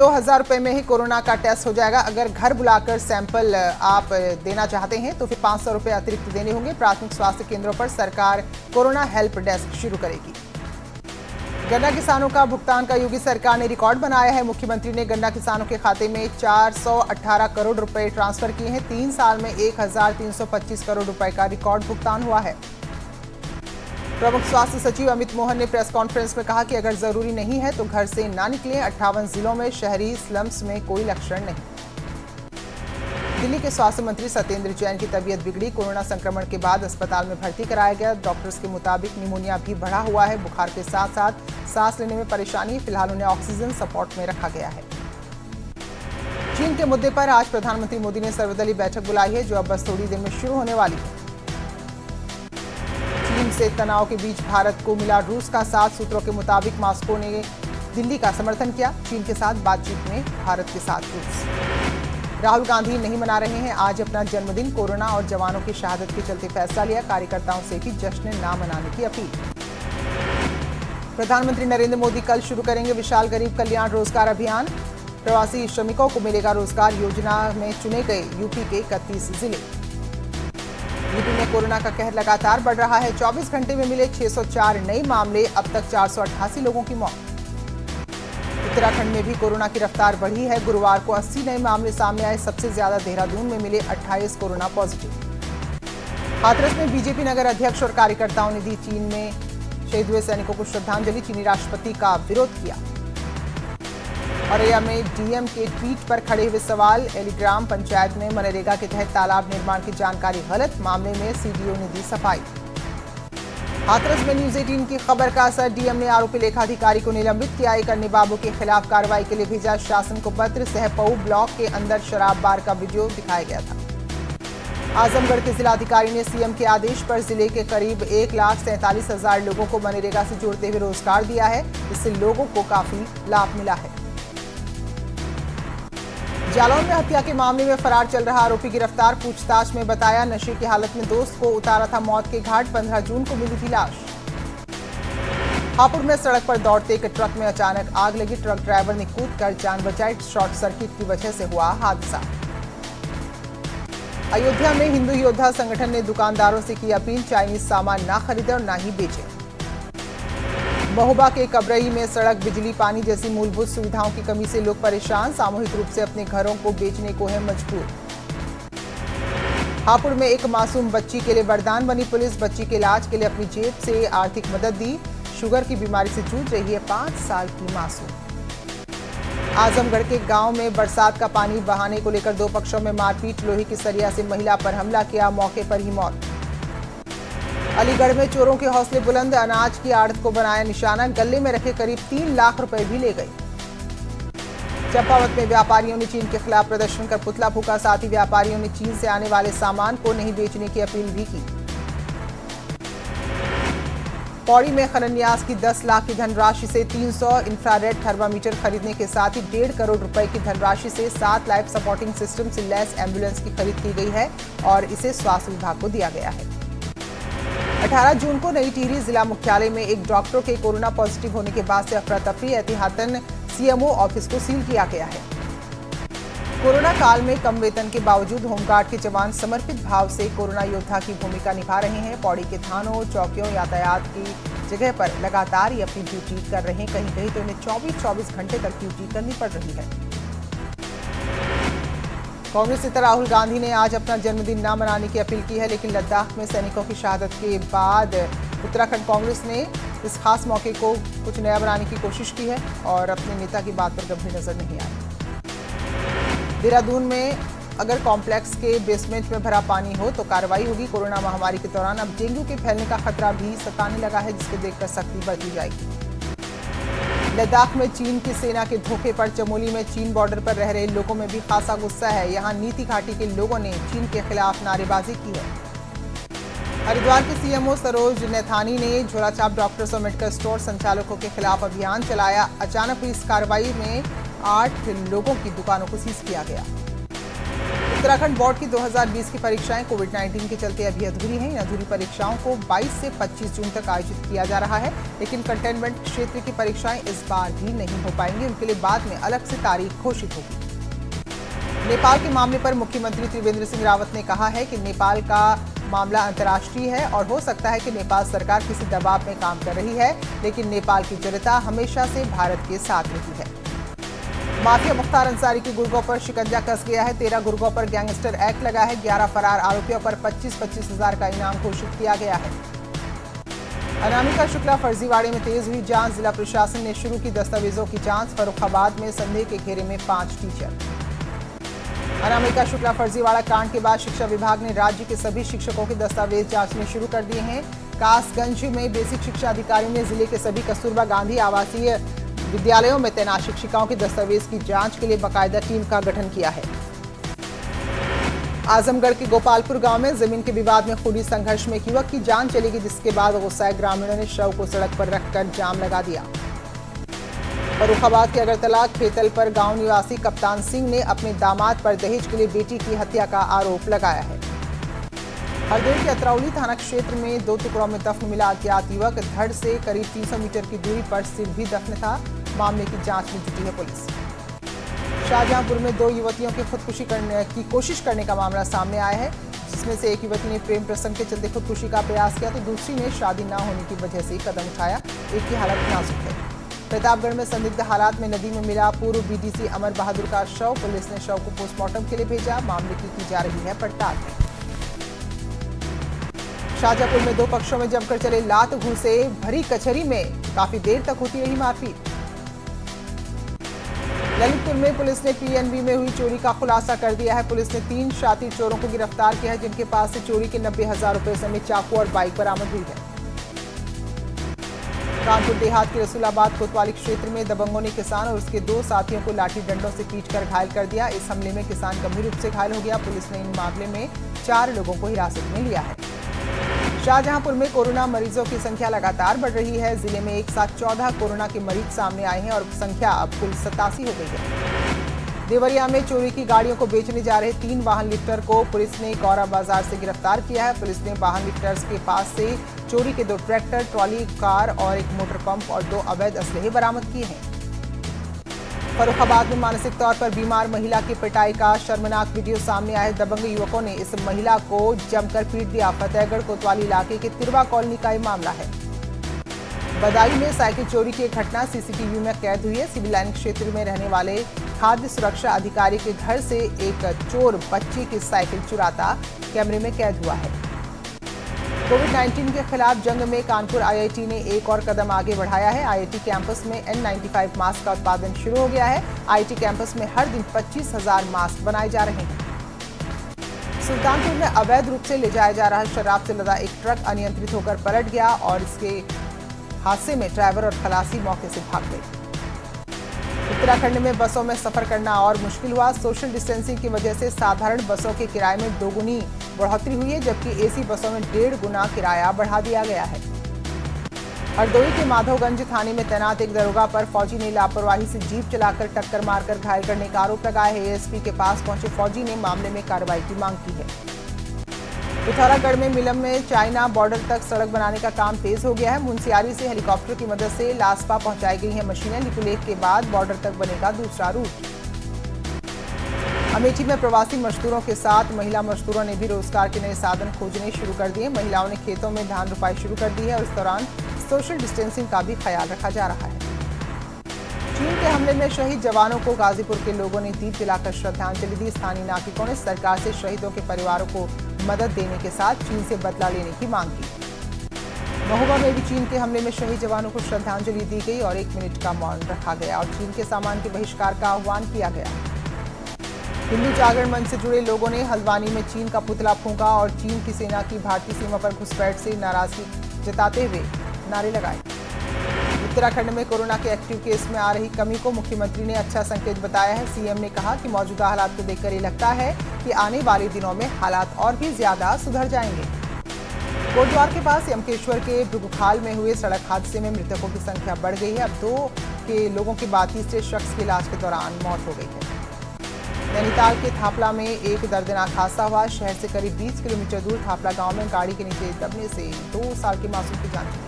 2,000 रुपये में ही कोरोना का टेस्ट हो जाएगा। अगर घर बुलाकर सैंपल आप देना चाहते हैं तो फिर 500 रुपये अतिरिक्त देने होंगे। प्राथमिक स्वास्थ्य केंद्रों पर सरकार कोरोना हेल्प डेस्क शुरू करेगी। गन्ना किसानों का भुगतान का योगी सरकार ने रिकॉर्ड बनाया है। मुख्यमंत्री ने गन्ना किसानों के खाते में 418 करोड़ रुपए ट्रांसफर किए हैं। 3 साल में 1,325 करोड़ रुपए का रिकॉर्ड भुगतान हुआ है। प्रमुख स्वास्थ्य सचिव अमित मोहन ने प्रेस कॉन्फ्रेंस में कहा कि अगर जरूरी नहीं है तो घर से ना निकलें। 58 जिलों में शहरी स्लम्स में कोई लक्षण नहीं। दिल्ली के स्वास्थ्य मंत्री सत्येंद्र जैन की तबीयत बिगड़ी। कोरोना संक्रमण के बाद अस्पताल में भर्ती कराया गया। डॉक्टर्स के मुताबिक निमोनिया भी बढ़ा हुआ है। बुखार के साथ साथ सांस लेने में परेशानी। फिलहाल उन्हें ऑक्सीजन सपोर्ट में रखा गया है। चीन के मुद्दे पर आज प्रधानमंत्री मोदी ने सर्वदलीय बैठक बुलाई है, जो अब बस थोड़ी देर में शुरू होने वाली है। चीन से तनाव के बीच भारत को मिला रूस का साथ। सूत्रों के मुताबिक मॉस्को ने दिल्ली का समर्थन किया। चीन के साथ बातचीत में भारत के साथ रूस। राहुल गांधी नहीं मना रहे हैं आज अपना जन्मदिन। कोरोना और जवानों की शहादत के चलते फैसला लिया। कार्यकर्ताओं से भी जश्न ना मनाने की अपील। प्रधानमंत्री नरेंद्र मोदी कल शुरू करेंगे विशाल गरीब कल्याण रोजगार अभियान। प्रवासी श्रमिकों को मिलेगा रोजगार। योजना में चुने गए यूपी के 31 जिले। यूपी में कोरोना का कहर लगातार बढ़ रहा है। 24 घंटे में मिले 604 नए मामले। अब तक 488 लोगों की मौत। उत्तराखंड में भी कोरोना की रफ्तार बढ़ी है। गुरुवार को 80 नए मामले सामने आए। सबसे ज्यादा देहरादून में मिले 28 कोरोना पॉजिटिव। हाथरस में बीजेपी नगर अध्यक्ष और कार्यकर्ताओं ने दी चीन में शहीद हुए सैनिकों को श्रद्धांजलि। चीनी राष्ट्रपति का विरोध किया। औरैया में डीएम के ट्वीट पर खड़े हुए सवाल। एलीग्राम पंचायत में मनरेगा के तहत तालाब निर्माण की जानकारी गलत। मामले में सीडीओ ने दी सफाई। हाथरस में न्यूज 18 की खबर का असर। डीएम ने आरोपी लेखाधिकारी को निलंबित किया। एक अन्य बाबू के खिलाफ कार्रवाई के लिए भेजा शासन को पत्र। सहपऊ ब्लॉक के अंदर शराब बार का वीडियो दिखाया गया था। आजमगढ़ के जिलाधिकारी ने सीएम के आदेश पर जिले के करीब 1,47,000 लोगों को मनरेगा से जोड़ते हुए रोजगार दिया है। इससे लोगों को काफी लाभ मिला है। जालौन में हत्या के मामले में फरार चल रहा आरोपी गिरफ्तार। पूछताछ में बताया नशे की हालत में दोस्त को उतारा था मौत के घाट। 15 जून को मिली थी लाश। हापुड़ में सड़क पर दौड़ते एक ट्रक में अचानक आग लगी। ट्रक ड्राइवर ने कूदकर जान बचाई। शॉर्ट सर्किट की वजह से हुआ हादसा। अयोध्या में हिंदू योद्धा संगठन ने दुकानदारों से की अपील। चाइनीज सामान ना खरीदें और ना ही बेचें। महोबा के कबरई में सड़क, बिजली, पानी जैसी मूलभूत सुविधाओं की कमी से लोग परेशान। सामूहिक रूप से अपने घरों को बेचने को है मजबूर। हापुड़ में एक मासूम बच्ची के लिए वरदान बनी पुलिस। बच्ची के इलाज के लिए अपनी जेब से आर्थिक मदद दी। शुगर की बीमारी से जूझ रही है 5 साल की मासूम। आजमगढ़ के गांव में बरसात का पानी बहाने को लेकर 2 पक्षों में मारपीट। लोहे की सरिया से महिला पर हमला किया। मौके पर ही मौत। अलीगढ़ में चोरों के हौसले बुलंद। अनाज की आड़त को बनाया निशाना। गले में रखे करीब 3 लाख रुपए भी ले गए। चंपावत में व्यापारियों ने चीन के खिलाफ प्रदर्शन कर पुतला फूंका। साथ ही व्यापारियों ने चीन से आने वाले सामान को नहीं बेचने की अपील भी की। पौड़ी में खनन्यास की 10 लाख की धनराशि से 300 इंफ्रारेड थर्मामीटर खरीदने के साथ ही 1.5 करोड़ रुपए की धनराशि से 7 लाइफ सपोर्टिंग सिस्टम से लैस एम्बुलेंस की खरीद की गई है और इसे स्वास्थ्य विभाग को दिया गया है। 18 जून को नई टिहरी जिला मुख्यालय में एक डॉक्टर के कोरोना पॉजिटिव होने के बाद से अफरा तफरी। एहतियातन सीएमओ ऑफिस को सील किया गया है। कोरोना काल में कम वेतन के बावजूद होमगार्ड के जवान समर्पित भाव से कोरोना योद्धा की भूमिका निभा रहे हैं। पौड़ी के थानों, चौकियों, यातायात की जगह पर लगातार ही अपनी ड्यूटी कर रहे हैं। कहीं कहीं तो उन्हें 24-24 घंटे तक ड्यूटी करनी पड़ रही है। कांग्रेस नेता राहुल गांधी ने आज अपना जन्मदिन न मनाने की अपील की है, लेकिन लद्दाख में सैनिकों की शहादत के बाद उत्तराखंड कांग्रेस ने इस खास मौके को कुछ नया बनाने की कोशिश की है और अपने नेता की बात पर गंभीर नजर नहीं आई। देहरादून में अगर कॉम्प्लेक्स के बेसमेंट में भरा पानी हो तो कार्रवाई होगी। कोरोना महामारी के दौरान अब डेंगू के फैलने का खतरा भी सताने लगा है, जिसको देखकर सख्ती बरती जाएगी। लद्दाख में चीन की सेना के धोखे पर चमोली में चीन बॉर्डर पर रह रहे लोगों में भी खासा गुस्सा है। यहां नीति घाटी के लोगों ने चीन के खिलाफ नारेबाजी की है। हरिद्वार के सीएमओ सरोज नैथानी ने झोलाछाप डॉक्टर्स और मेडिकल स्टोर संचालकों के खिलाफ अभियान चलाया। अचानक हुई इस कार्रवाई में 8 लोगों की दुकानों को सीज किया गया। उत्तराखंड बोर्ड की 2020 की परीक्षाएं कोविड-19 के चलते अभी अधूरी हैं। इन अधूरी परीक्षाओं को 22 से 25 जून तक आयोजित किया जा रहा है, लेकिन कंटेनमेंट क्षेत्र की परीक्षाएं इस बार भी नहीं हो पाएंगी। उनके लिए बाद में अलग से तारीख घोषित होगी। नेपाल के मामले पर मुख्यमंत्री त्रिवेंद्र सिंह रावत ने कहा है कि नेपाल का मामला अंतर्राष्ट्रीय है और हो सकता है कि नेपाल सरकार किसी दबाव में काम कर रही है, लेकिन नेपाल की जनता हमेशा से भारत के साथ रही है। माफिया मुख्तार अंसारी की गुर्गों पर शिकंजा कस गया है। 13 गुर्गों पर गैंगस्टर एक्ट लगा है। 11 फरार आरोपियों पर 25-25 हजार का इनाम घोषित किया गया है। अनामिका शुक्ला फर्जीवाड़े में तेज हुई जांच। जिला प्रशासन ने शुरू की दस्तावेजों की जांच। फर्रुखाबाद में संदेह के घेरे में 5 टीचर। अनामिका शुक्ला फर्जीवाड़ा कांड के बाद शिक्षा विभाग ने राज्य के सभी शिक्षकों के दस्तावेज जांचने शुरू कर दिए हैं। कासगंज में बेसिक शिक्षा अधिकारियों ने जिले के सभी कस्तूरबा गांधी आवासीय विद्यालयों में तैनात शिक्षिकाओं के दस्तावेज की जांच के लिए बाकायदा टीम का गठन किया है। आजमगढ़ के गोपालपुर गांव में जमीन के विवाद में खूनी संघर्ष में एक युवक की जान चली गई, जिसके बाद गुस्साए ग्रामीणों ने शव को सड़क पर रखकर जाम लगा दिया। फर्रुखाबाद के अगरतला खेतल पर गांव निवासी कप्तान सिंह ने अपने दामाद पर दहेज के लिए बेटी की हत्या का आरोप लगाया है। हरदोई के अतरौली थाना क्षेत्र में 2 टुकड़ों में दफन मिला अज्ञात युवक। धड़ से करीब 300 मीटर की दूरी पर सिर भी दफन था। मामले की जांच में जुटी है पुलिस। शाहजहांपुर में 2 युवतियों के खुदकुशी करने की कोशिश करने का मामला सामने आया है, जिसमें से एक युवती ने प्रेम प्रसंग के चलते खुदकुशी का प्रयास किया, तो दूसरी ने शादी न होने की वजह से कदम उठाया। एक की हालत नाजुक है। प्रतापगढ़ में संदिग्ध हालात में नदी में मिला पूर्व बीडीसी अमर बहादुर का शव। पुलिस ने शव को पोस्टमार्टम के लिए भेजा। मामले की जा रही है पड़ताल। शाहजहांपुर में 2 पक्षों में जमकर चले लात घूंसे भरी कचहरी में काफी देर तक होती रही मारपीट। ललितपुर में पुलिस ने पीएनबी में हुई चोरी का खुलासा कर दिया है। पुलिस ने 3 शातिर चोरों को गिरफ्तार किया है, जिनके पास से चोरी के 90,000 रुपए समेत चाकू और बाइक बरामद हुई है। कानपुर देहात के रसूलाबाद कोतवाली क्षेत्र में दबंगों ने किसान और उसके 2 साथियों को लाठी डंडों से पीटकर घायल कर दिया। इस हमले में किसान गंभीर रूप से घायल हो गया। पुलिस ने इन मामले में 4 लोगों को हिरासत में लिया है। शाहजहांपुर में कोरोना मरीजों की संख्या लगातार बढ़ रही है। जिले में एक साथ 14 कोरोना के मरीज सामने आए हैं और संख्या अब कुल 87 हो गई है। देवरिया में चोरी की गाड़ियों को बेचने जा रहे 3 वाहन लिफ्टर को पुलिस ने गौरा बाजार से गिरफ्तार किया है। पुलिस ने वाहन लिफ्टर्स के पास से चोरी के 2 ट्रैक्टर, ट्रॉली, कार और एक मोटर पंप और 2 अवैध असलहे बरामद किए हैं। फर्रुखाबाद में मानसिक तौर पर बीमार महिला की पिटाई का शर्मनाक वीडियो सामने आया है। दबंग युवकों ने इस महिला को जमकर पीट दिया। फतेहगढ़ कोतवाली इलाके के तिरवा कॉलोनी का ये मामला है। बदायूं में साइकिल चोरी की एक घटना सीसीटीवी में कैद हुई है। सिविल लाइन क्षेत्र में रहने वाले खाद्य सुरक्षा अधिकारी के घर से एक चोर बच्ची की साइकिल चुराता कैमरे में कैद हुआ है। कोविड-19 के खिलाफ जंग में कानपुर आईआईटी ने एक और कदम आगे बढ़ाया है। आईआईटी कैंपस में N95 मास्क का उत्पादन शुरू हो गया है। आईआईटी कैंपस में हर दिन 25,000 मास्क बनाए जा रहे हैं। सुल्तानपुर में अवैध रूप से ले जाया जा रहा शराब से लदा एक ट्रक अनियंत्रित होकर पलट गया और इसके हादसे में ड्राइवर और खलासी मौके से भाग गए। उत्तराखंड में बसों में सफर करना और मुश्किल हुआ। सोशल डिस्टेंसिंग की वजह से साधारण बसों के किराए में 2 गुनी बढ़ोतरी हुई है, जबकि एसी बसों में 1.5 गुना किराया बढ़ा दिया गया है। हरदोई के माधवगंज थाने में तैनात एक दरोगा पर फौजी ने लापरवाही से जीप चलाकर टक्कर मारकर घायल करने का आरोप लगाया है। एएसपी के पास पहुंचे फौजी ने मामले में कार्रवाई की मांग की है। पिथौरागढ़ में मिलम में चाइना बॉर्डर तक सड़क बनाने का काम तेज हो गया है। मुनस्यारी से हेलीकॉप्टर की मदद से लासपा पहुंचाई गई है मशीनें। लिपुलेख के बाद बॉर्डर तक बनेगा दूसरा रूट। अमेठी में प्रवासी मजदूरों के साथ महिला मजदूरों ने भी रोजगार के नए साधन खोजने शुरू कर दिए। महिलाओं ने खेतों में धान रोपाई शुरू कर दी है और इस दौरान सोशल डिस्टेंसिंग का भी ख्याल रखा जा रहा है। चीन के हमले में शहीद जवानों को गाजीपुर के लोगों ने दीप जलाकर श्रद्धांजलि दी। स्थानीय नागरिकों ने सरकार से शहीदों के परिवारों को मदद देने के साथ चीन से बदला लेने की मांग की। महुआ में भी चीन के हमले में शहीद जवानों को श्रद्धांजलि दी गई और 1 मिनट का मौन रखा गया और चीन के सामान के बहिष्कार का आह्वान किया गया। हिंदू जागरण मंच से जुड़े लोगों ने हल्द्वानी में चीन का पुतला फूंका और चीन की सेना की भारतीय सीमा पर घुसपैठ से नाराजगी जताते हुए नारे लगाए। उत्तराखंड में कोरोना के एक्टिव केस में आ रही कमी को मुख्यमंत्री ने अच्छा संकेत बताया है। सीएम ने कहा कि मौजूदा हालात को देखकर ये लगता है कि आने वाले दिनों में हालात और भी ज्यादा सुधर जाएंगे। कोटद्वार के पास यमकेश्वर के भृगुखाल में हुए सड़क हादसे में मृतकों की संख्या बढ़ गई है। अब 2 के लोगों के बाद तीसरे शख्स की इलाज के दौरान मौत हो गई है। नैनीताल के थापला में एक दर्दनाक हादसा हुआ। शहर से करीब 20 किलोमीटर दूर थापला गांव में गाड़ी के नीचे दबने से 2 साल के मासूम की जान चली।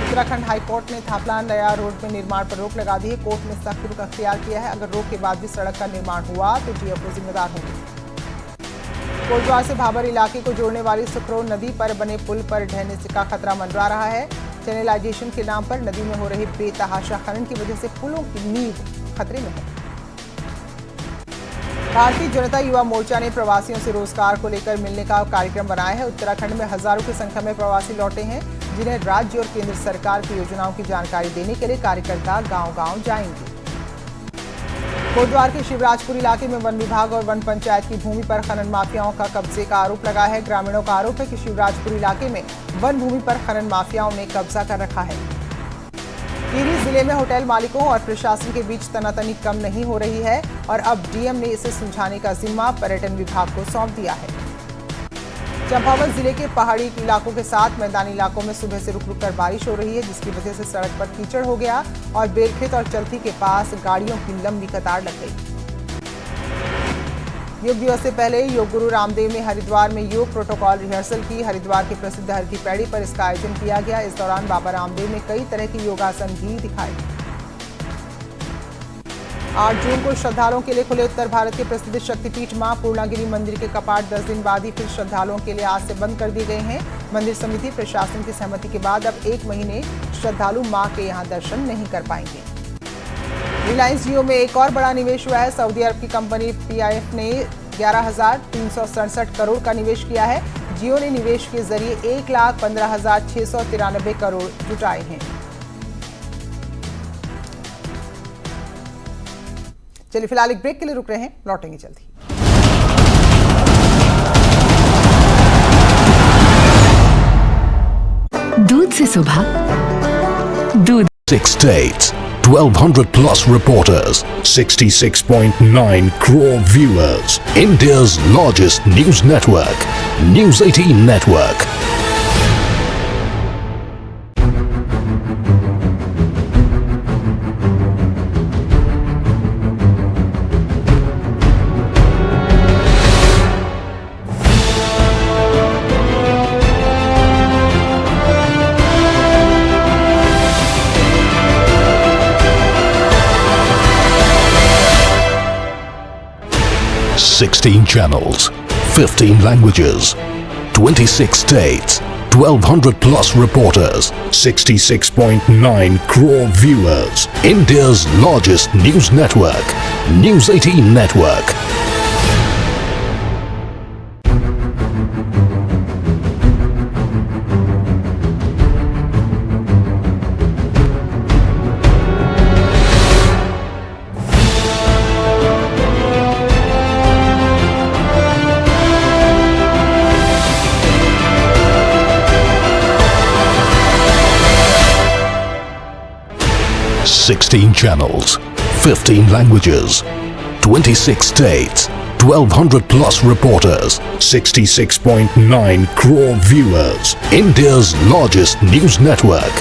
उत्तराखंड हाईकोर्ट ने थापला नया रोड में निर्माण पर रोक लगा दी है। कोर्ट ने सख्त रुख अख्तियार किया है। अगर रोक के बाद भी सड़क का निर्माण हुआ तो डीएफओ जिम्मेदार होंगे। कोटद्वार से भाबर इलाके को जोड़ने वाली सुखरो नदी पर बने पुल पर ढहने का खतरा मंडरा रहा है। चैनलाइजेशन के नाम पर नदी में हो रहे बेतहाशा खनन की वजह से पुलों की नींव खतरे में है। भारतीय जनता युवा मोर्चा ने प्रवासियों से रोजगार को लेकर मिलने का कार्यक्रम बनाया है। उत्तराखंड में हजारों की संख्या में प्रवासी लौटे हैं, जिन्हें राज्य और केंद्र सरकार की योजनाओं की जानकारी देने के लिए कार्यकर्ता गांव-गांव जाएंगे। कोटद्वार के शिवराजपुर इलाके में वन विभाग और वन पंचायत की भूमि पर खनन माफियाओं का कब्जे का आरोप लगा है। ग्रामीणों का आरोप है कि शिवराजपुर इलाके में वन भूमि पर खनन माफियाओं ने कब्जा कर रखा है। टिहरी जिले में होटल मालिकों और प्रशासन के बीच तनातनी कम नहीं हो रही है और अब डीएम ने इसे सुलझाने का जिम्मा पर्यटन विभाग को सौंप दिया है। चंपावत जिले के पहाड़ी इलाकों के साथ मैदानी इलाकों में सुबह से रुक रुक कर बारिश हो रही है, जिसकी वजह से सड़क पर कीचड़ हो गया और बेलखेत और चलती के पास गाड़ियों की लंबी कतार लग गई। योग दिवस से पहले योग गुरु रामदेव ने हरिद्वार में योग प्रोटोकॉल रिहर्सल की। हरिद्वार के प्रसिद्ध हर की पैड़ी पर इसका आयोजन किया गया। इस दौरान बाबा रामदेव ने कई तरह के योगासन भी दिखाए। 8 जून को श्रद्धालुओं के लिए खुले उत्तर भारत के प्रसिद्ध शक्तिपीठ मां पूर्णागिरि मंदिर के कपाट 10 दिन बाद ही फिर श्रद्धालुओं के लिए आज से बंद कर दिए गए हैं। मंदिर समिति प्रशासन की सहमति के बाद अब 1 महीने श्रद्धालु मां के यहां दर्शन नहीं कर पाएंगे। रिलायंस जियो में एक और बड़ा निवेश हुआ है। सऊदी अरब की कंपनी PIF ने 11,367 करोड़ का निवेश किया है। जियो ने निवेश के जरिए 1,15,693 करोड़ जुटाए हैं। चलिए फिलहाल एक ब्रेक के लिए रुक रहे हैं, लौटेंगे जल्दी। दूध से सुबह दूध 6 states, 1,200 plus reporters, 66.9 crore viewers. India's largest news network, News 18 Network. Sixteen channels, 15 languages, 26 states, 1,200 plus reporters, 66.9 crore viewers. India's largest news network, News 18 Network. Sixteen channels, 15 languages, 26 states, 1,200 plus reporters, 66.9 crore viewers. India's largest news network,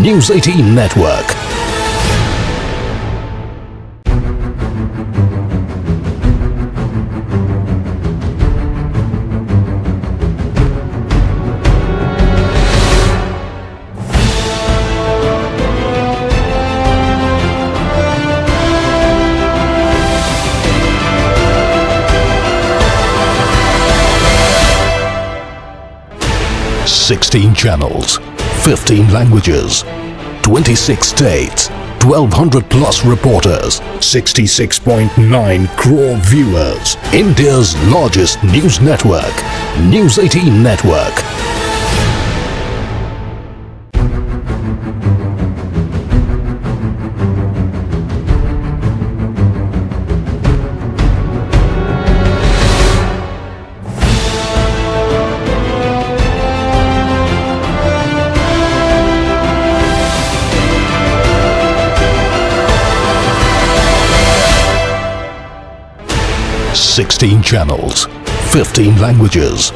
News 18 Network. Sixteen channels, 15 languages, 26 states, 1,200 plus reporters, 66.9 crore viewers. India's largest news network, News 18 Network. Sixteen channels, 15 languages,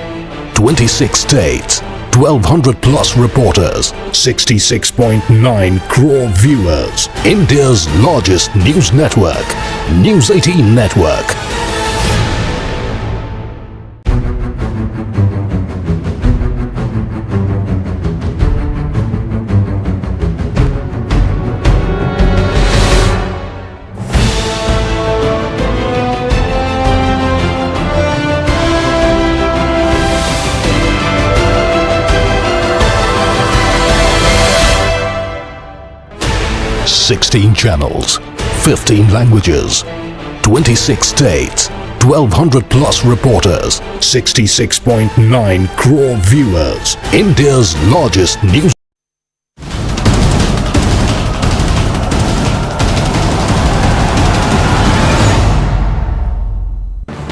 26 states, 1200 plus reporters, 66.9 crore viewers. India's largest news network, News 18 Network. Sixteen channels, 15 languages, 26 states, 1200 plus reporters, 66.9 crore viewers. India's largest news.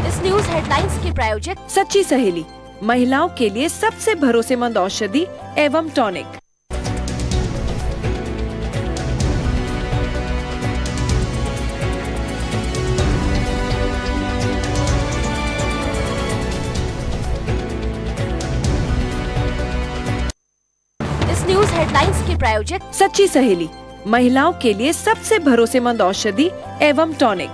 इस news headlines के प्रायोजक सच्ची सहेली, महिलाओं के लिए सबसे भरोसेमंद औषधि एवं टॉनिक। न्यूज हेडलाइंस के प्रायोजक सच्ची सहेली, महिलाओं के लिए सबसे भरोसेमंद औषधि एवं टॉनिक।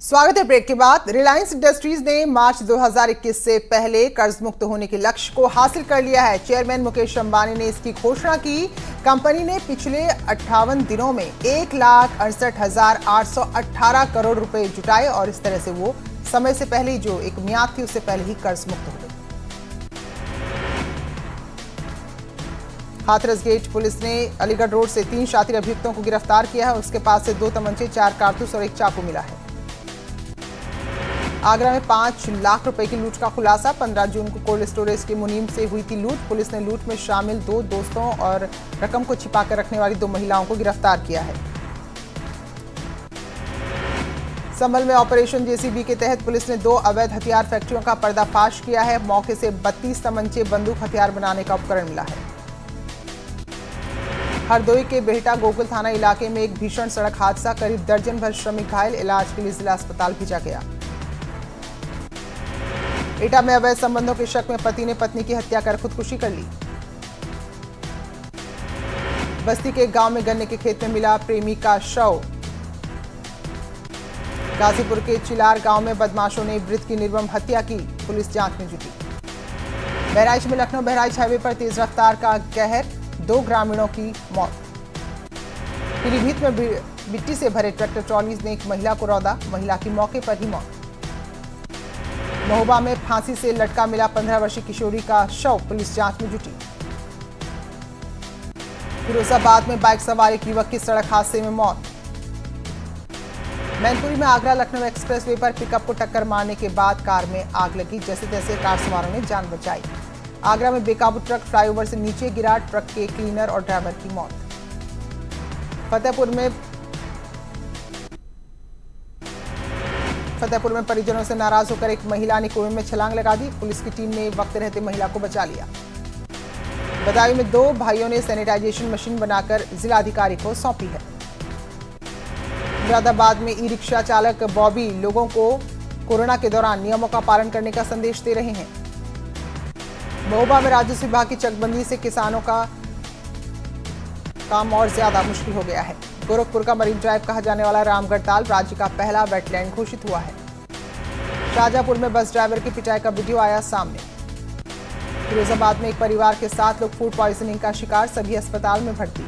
स्वागत है ब्रेक के बाद। रिलायंस इंडस्ट्रीज ने मार्च 2021 से पहले कर्ज मुक्त होने के लक्ष्य को हासिल कर लिया है। चेयरमैन मुकेश अंबानी ने इसकी घोषणा की। कंपनी ने पिछले 58 दिनों में 1,68,818 करोड़ रुपए जुटाए और इस तरह से वो समय से पहले ही, जो एक मियाद थी उससे पहले ही कर्ज मुक्त हो गई। हाथरस गेट पुलिस ने अलीगढ़ रोड से 3 शातिर अभियुक्तों को गिरफ्तार किया है। उसके पास से 2 तमंचे, 4 कारतूस और 1 चाकू मिला है। आगरा में 5 लाख रुपए की लूट का खुलासा। 15 जून को कोल्ड स्टोरेज की मुनीम से हुई थी लूट। पुलिस ने लूट में शामिल 2 दोस्तों और रकम को छिपाकर रखने वाली 2 महिलाओं को गिरफ्तार किया है। संभल में ऑपरेशन जेसीबी के तहत पुलिस ने 2 अवैध हथियार फैक्ट्रियों का पर्दाफाश किया है। मौके से 32 तमंचे, बंदूक, हथियार बनाने का उपकरण मिला है। हरदोई के बेहटा गोकुल थाना इलाके में एक भीषण सड़क हादसा, करीब दर्जन भर श्रमिक घायल, इलाज के लिए जिला अस्पताल भेजा गया। एटा में अवैध संबंधों के शक में पति ने पत्नी की हत्या कर खुदकुशी कर ली। बस्ती के गांव में गन्ने के खेत में मिला प्रेमी का शव। गाजीपुर के चिलार गांव में बदमाशों ने मृत की निर्मम हत्या की, पुलिस जांच में जुटी। बहराइच में लखनऊ बहराइच हाईवे पर तेज रफ्तार का कहर, 2 ग्रामीणों की मौत। पीलीभीत में मिट्टी से भरे ट्रैक्टर ट्रॉलीज ने एक महिला को रौंदा, महिला की मौके पर ही मौत। महोबा में फांसी से लटका मिला 15 वर्षीय किशोरी का शव, पुलिस जांच में जुटी। फिरोजाबाद में बाइक सवार एक युवक की सड़क हादसे में मौत। मैनपुरी में आगरा लखनऊ एक्सप्रेसवे पर पिकअप को टक्कर मारने के बाद कार में आग लगी, जैसे तैसे कार सवारों ने जान बचाई। आगरा में बेकाबू ट्रक फ्लाईओवर से नीचे गिरा, ट्रक के क्लीनर और ड्राइवर की मौत। फतेहपुर में परिजनों से नाराज होकर एक महिला ने कुएं में छलांग लगा दी, पुलिस की टीम ने वक्त रहते महिला को बचा लिया। बदायूं में 2 भाइयों ने सैनिटाइजेशन मशीन बनाकर जिलाधिकारी को सौंपी है। मुरादाबाद में ई रिक्शा चालक बॉबी लोगों को कोरोना के दौरान नियमों का पालन करने का संदेश दे रहे हैं। महोबा में राजस्व विभाग की चकबंदी से किसानों का काम और ज्यादा मुश्किल हो गया है। गोरखपुर का मरीन ड्राइव कहा जाने वाला रामगढ़ ताल राज्य का पहला वेटलैंड घोषित हुआ है। शाहजहांपुर में बस ड्राइवर की पिटाई का वीडियो आया सामने। फिरोजाबाद में एक परिवार के 7 लोग फूड पॉइजनिंग का शिकार, सभी अस्पताल में भर्ती।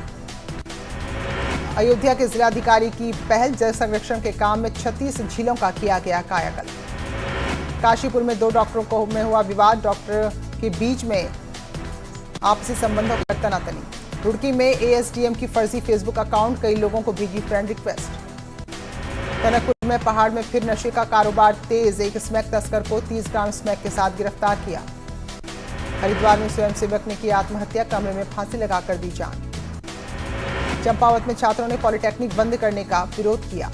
अयोध्या के जिलाधिकारी की पहल, जल संरक्षण के काम में 36 झीलों का किया गया कायाकल्प। काशीपुर में 2 डॉक्टरों को में हुआ विवाद, डॉक्टर के बीच में आपसी संबंधों पर तनातनी। रुड़की में एएसडीएम की फर्जी फेसबुक अकाउंट, कई लोगों को भेजी फ्रेंड रिक्वेस्ट। टनकपुर में पहाड़ में फिर नशे का कारोबार तेज, एक स्मैक तस्कर को 30 ग्राम स्मैक के साथ गिरफ्तार किया। हरिद्वार में स्वयंसेवक ने की आत्महत्या, कमरे में फांसी लगाकर दी जान। चंपावत में छात्रों ने पॉलिटेक्निक बंद करने का विरोध किया।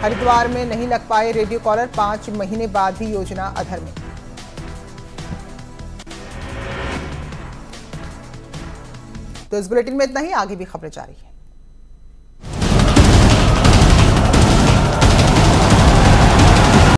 हरिद्वार में नहीं लग पाए रेडियो कॉलर, 5 महीने बाद भी योजना अधर में। तो इस बुलेटिन में इतना ही, आगे भी खबरें जारी है।